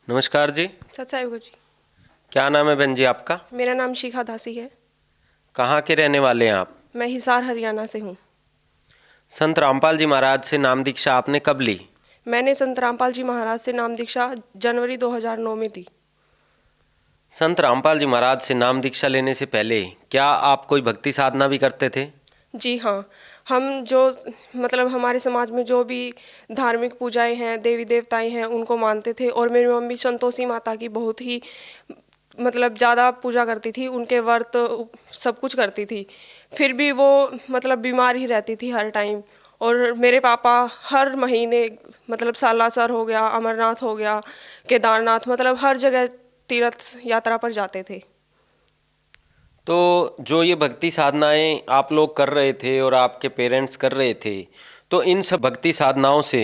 नमस्कार जी। सत साहिब जी। क्या नाम है बहन जी आपका? मेरा नाम शिखा दासी है। कहाँ के रहने वाले हैं आप? मैं हिसार हरियाणा से हूँ। संत रामपाल जी महाराज से नाम दीक्षा आपने कब ली? मैंने संत रामपाल जी महाराज से नाम दीक्षा जनवरी 2009 में ली। संत रामपाल जी महाराज से नाम दीक्षा लेने से पहले क्या आप कोई भक्ति साधना भी करते थे? जी हाँ। हम जो मतलब हमारे समाज में जो भी धार्मिक पूजाएं हैं, देवी देवताएं हैं, उनको मानते थे। और मेरी मम्मी संतोषी माता की बहुत ही मतलब ज़्यादा पूजा करती थी, उनके व्रत सब कुछ करती थी। फिर भी वो मतलब बीमार ही रहती थी हर टाइम। और मेरे पापा हर महीने मतलब सालासर हो गया, अमरनाथ हो गया, केदारनाथ, मतलब हर जगह तीर्थ यात्रा पर जाते थे। तो जो ये भक्ति साधनाएं आप लोग कर रहे थे और आपके पेरेंट्स कर रहे थे, तो इन सब भक्ति साधनाओं से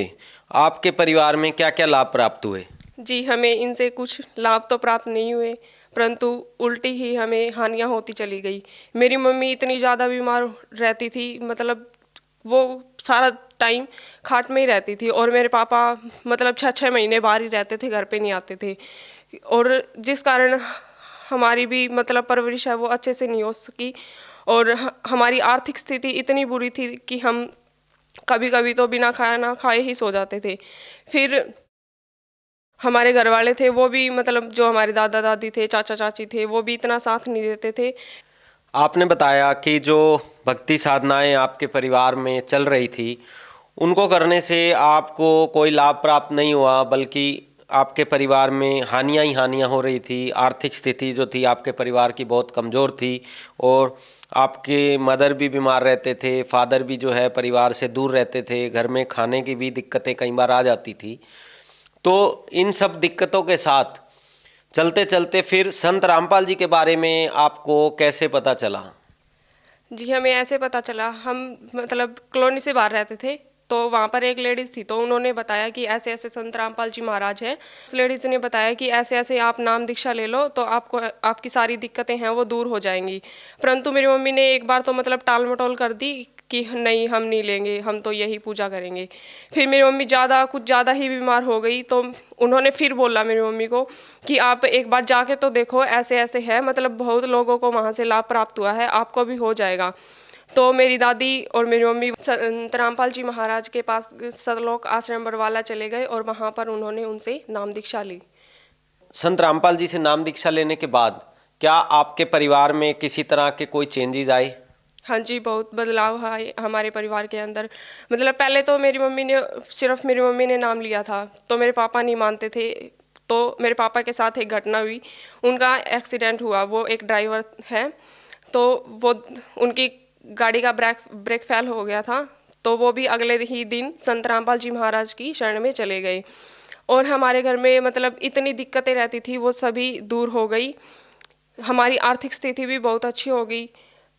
आपके परिवार में क्या क्या लाभ प्राप्त हुए? जी, हमें इनसे कुछ लाभ तो प्राप्त नहीं हुए, परंतु उल्टी ही हमें हानियां होती चली गई। मेरी मम्मी इतनी ज़्यादा बीमार रहती थी, मतलब वो सारा टाइम खाट में ही रहती थी। और मेरे पापा मतलब 6-6 महीने बाहर ही रहते थे, घर पे नहीं आते थे। और जिस कारण हमारी भी मतलब परवरिश है वो अच्छे से नहीं हो सकी। और हमारी आर्थिक स्थिति इतनी बुरी थी कि हम कभी कभी तो बिना खाना खाए ही सो जाते थे। फिर हमारे घर वाले थे वो भी मतलब जो हमारे दादा दादी थे, चाचा चाची थे, वो भी इतना साथ नहीं देते थे। आपने बताया कि जो भक्ति साधनाएं आपके परिवार में चल रही थी, उनको करने से आपको कोई लाभ प्राप्त नहीं हुआ, बल्कि आपके परिवार में हानियां ही हानियां हो रही थी। आर्थिक स्थिति जो थी आपके परिवार की बहुत कमज़ोर थी, और आपके मदर भी बीमार रहते थे, फादर भी जो है परिवार से दूर रहते थे, घर में खाने की भी दिक्कतें कई बार आ जाती थी। तो इन सब दिक्कतों के साथ चलते चलते फिर संत रामपाल जी के बारे में आपको कैसे पता चला? जी, हमें ऐसे पता चला, हम मतलब कॉलोनी से बाहर रहते थे, तो वहाँ पर एक लेडीज़ थी, तो उन्होंने बताया कि ऐसे ऐसे संत रामपाल जी महाराज हैं। उस लेडीज़ ने बताया कि ऐसे ऐसे आप नाम दीक्षा ले लो तो आपको आपकी सारी दिक्कतें हैं वो दूर हो जाएंगी। परंतु मेरी मम्मी ने एक बार तो मतलब टाल मटोल कर दी कि नहीं, हम नहीं लेंगे, हम तो यही पूजा करेंगे। फिर मेरी मम्मी कुछ ज़्यादा ही बीमार हो गई, तो उन्होंने फिर बोला मेरी मम्मी को कि आप एक बार जाके तो देखो, ऐसे ऐसे है, मतलब बहुत लोगों को वहाँ से लाभ प्राप्त हुआ है, आपको भी हो जाएगा। तो मेरी दादी और मेरी मम्मी संत रामपाल जी महाराज के पास सतलोक आश्रम बरवाला चले गए और वहाँ पर उन्होंने उनसे नाम दीक्षा ली। संत रामपाल जी से नाम दीक्षा लेने के बाद क्या आपके परिवार में किसी तरह के कोई चेंजेस आए? हाँ जी, बहुत बदलाव आए हमारे परिवार के अंदर। मतलब पहले तो मेरी मम्मी ने नाम लिया था, तो मेरे पापा नहीं मानते थे। तो मेरे पापा के साथ एक घटना हुई, उनका एक्सीडेंट हुआ। वो एक ड्राइवर है, तो वो उनकी गाड़ी का ब्रेक फेल हो गया था। तो वो भी अगले ही दिन संत रामपाल जी महाराज की शरण में चले गए। और हमारे घर में मतलब इतनी दिक्कतें रहती थी वो सभी दूर हो गई। हमारी आर्थिक स्थिति भी बहुत अच्छी हो गई।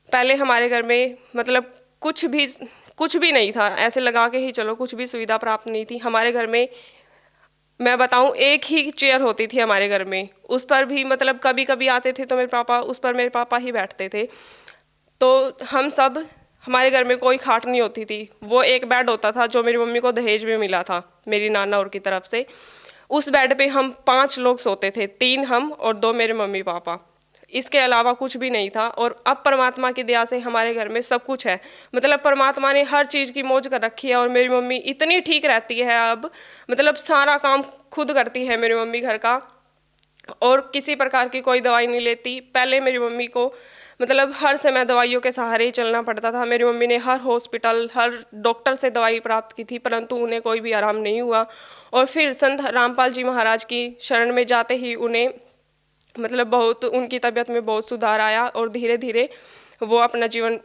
पहले हमारे घर में मतलब कुछ भी नहीं था, ऐसे लगा के ही चलो, कुछ भी सुविधा प्राप्त नहीं थी हमारे घर में। मैं बताऊं, एक ही चेयर होती थी हमारे घर में, उस पर भी मतलब कभी कभी आते थे तो मेरे पापा ही बैठते थे। तो हम सब हमारे घर में कोई खाट नहीं होती थी, वो एक बेड होता था जो मेरी मम्मी को दहेज में मिला था मेरी नाना और की तरफ से। उस बेड पे हम 5 लोग सोते थे, 3 हम और 2 मेरे मम्मी पापा। इसके अलावा कुछ भी नहीं था। और अब परमात्मा की दया से हमारे घर में सब कुछ है, मतलब परमात्मा ने हर चीज़ की मौज कर रखी है। और मेरी मम्मी इतनी ठीक रहती है अब, मतलब सारा काम खुद करती है मेरी मम्मी घर का, और किसी प्रकार की कोई दवाई नहीं लेती। पहले मेरी मम्मी को मतलब हर समय दवाइयों के सहारे ही चलना पड़ता था। मेरी मम्मी ने हर हॉस्पिटल, हर डॉक्टर से दवाई प्राप्त की थी, परंतु उन्हें कोई भी आराम नहीं हुआ। और फिर संत रामपाल जी महाराज की शरण में जाते ही उन्हें मतलब बहुत उनकी तबीयत में बहुत सुधार आया, और धीरे धीरे वो अपना जीवन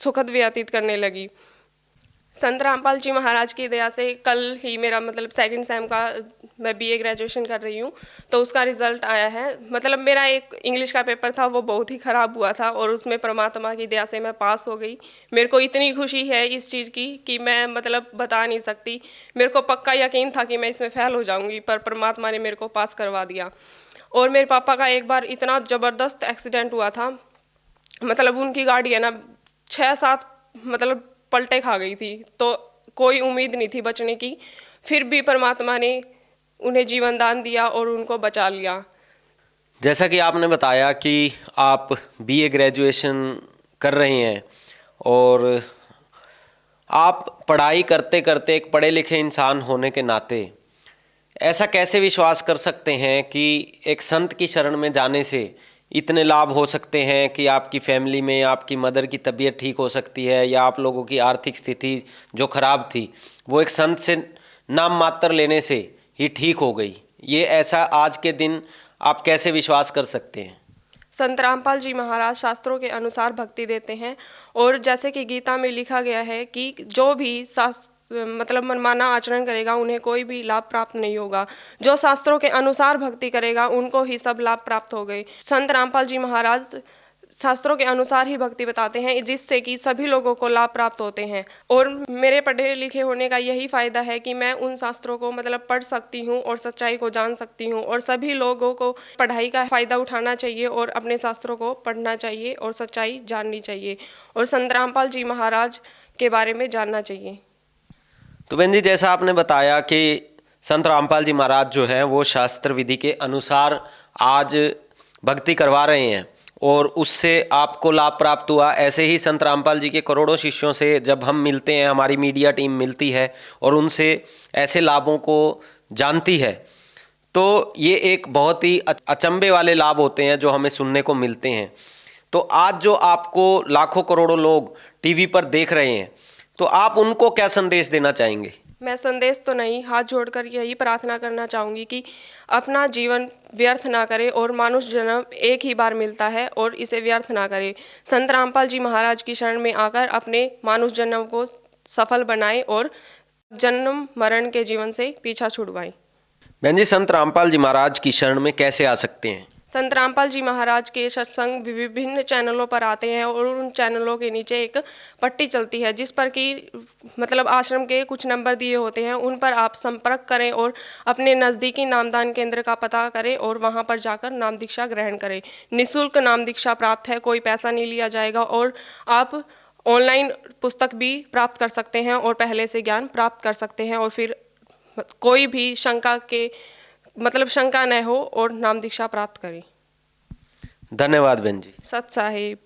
सुखद व्यतीत करने लगी। संत रामपाल जी महाराज की दया से कल ही मेरा मतलब सेकंड सेम का, मैं बीए ग्रेजुएशन कर रही हूँ, तो उसका रिजल्ट आया है। मतलब मेरा एक इंग्लिश का पेपर था, वो बहुत ही ख़राब हुआ था, और उसमें परमात्मा की दया से मैं पास हो गई। मेरे को इतनी खुशी है इस चीज़ की कि मैं मतलब बता नहीं सकती। मेरे को पक्का यकीन था कि मैं इसमें फेल हो जाऊँगी, पर परमात्मा ने मेरे को पास करवा दिया। और मेरे पापा का एक बार इतना ज़बरदस्त एक्सीडेंट हुआ था, मतलब उनकी गाड़ी है ना 6-7 मतलब पलटे खा गई थी, तो कोई उम्मीद नहीं थी बचने की। फिर भी परमात्मा ने उन्हें जीवन दान दिया और उनको बचा लिया। जैसा कि आपने बताया कि आप बीए ग्रेजुएशन कर रही हैं और आप पढ़ाई करते करते एक पढ़े लिखे इंसान होने के नाते ऐसा कैसे विश्वास कर सकते हैं कि एक संत की शरण में जाने से इतने लाभ हो सकते हैं कि आपकी फैमिली में आपकी मदर की तबीयत ठीक हो सकती है या आप लोगों की आर्थिक स्थिति जो खराब थी वो एक संत से नाम मात्र लेने से ही ठीक हो गई। ये ऐसा आज के दिन आप कैसे विश्वास कर सकते हैं? संत रामपाल जी महाराज शास्त्रों के अनुसार भक्ति देते हैं और जैसे कि गीता में लिखा गया है कि जो भी मतलब मनमाना आचरण करेगा उन्हें कोई भी लाभ प्राप्त नहीं होगा। जो शास्त्रों के अनुसार भक्ति करेगा उनको ही सब लाभ प्राप्त हो गए। संत रामपाल जी महाराज शास्त्रों के अनुसार ही भक्ति बताते हैं जिससे कि सभी लोगों को लाभ प्राप्त होते हैं। और मेरे पढ़े लिखे होने का यही फ़ायदा है कि मैं उन शास्त्रों को मतलब पढ़ सकती हूँ और सच्चाई को जान सकती हूँ। और सभी लोगों को पढ़ाई का फ़ायदा उठाना चाहिए और अपने शास्त्रों को पढ़ना चाहिए और सच्चाई जाननी चाहिए और संत रामपाल जी महाराज के बारे में जानना चाहिए। तो बहन जी, जैसा आपने बताया कि संत रामपाल जी महाराज जो हैं वो शास्त्र विधि के अनुसार आज भक्ति करवा रहे हैं और उससे आपको लाभ प्राप्त हुआ। ऐसे ही संत रामपाल जी के करोड़ों शिष्यों से जब हम मिलते हैं, हमारी मीडिया टीम मिलती है और उनसे ऐसे लाभों को जानती है, तो ये एक बहुत ही अचंभे वाले लाभ होते हैं जो हमें सुनने को मिलते हैं। तो आज जो आपको लाखों करोड़ों लोग टीवी पर देख रहे हैं, तो आप उनको क्या संदेश देना चाहेंगे? मैं संदेश तो नहीं, हाथ जोड़कर यही प्रार्थना करना चाहूँगी कि अपना जीवन व्यर्थ ना करे और मानुष जन्म एक ही बार मिलता है और इसे व्यर्थ ना करे। संत रामपाल जी महाराज की शरण में आकर अपने मानुष जन्म को सफल बनाएं और जन्म मरण के जीवन से पीछा छुड़वाएं। बहन जी, संत रामपाल जी महाराज की शरण में कैसे आ सकते हैं? संत रामपाल जी महाराज के सत्संग विभिन्न चैनलों पर आते हैं और उन चैनलों के नीचे एक पट्टी चलती है जिस पर कि मतलब आश्रम के कुछ नंबर दिए होते हैं। उन पर आप संपर्क करें और अपने नज़दीकी नामदान केंद्र का पता करें और वहां पर जाकर नाम दीक्षा ग्रहण करें। निःशुल्क नाम दीक्षा प्राप्त है, कोई पैसा नहीं लिया जाएगा और आप ऑनलाइन पुस्तक भी प्राप्त कर सकते हैं और पहले से ज्ञान प्राप्त कर सकते हैं और फिर कोई भी शंका न हो और नाम दीक्षा प्राप्त करें। धन्यवाद बहन जी। सत साहिब।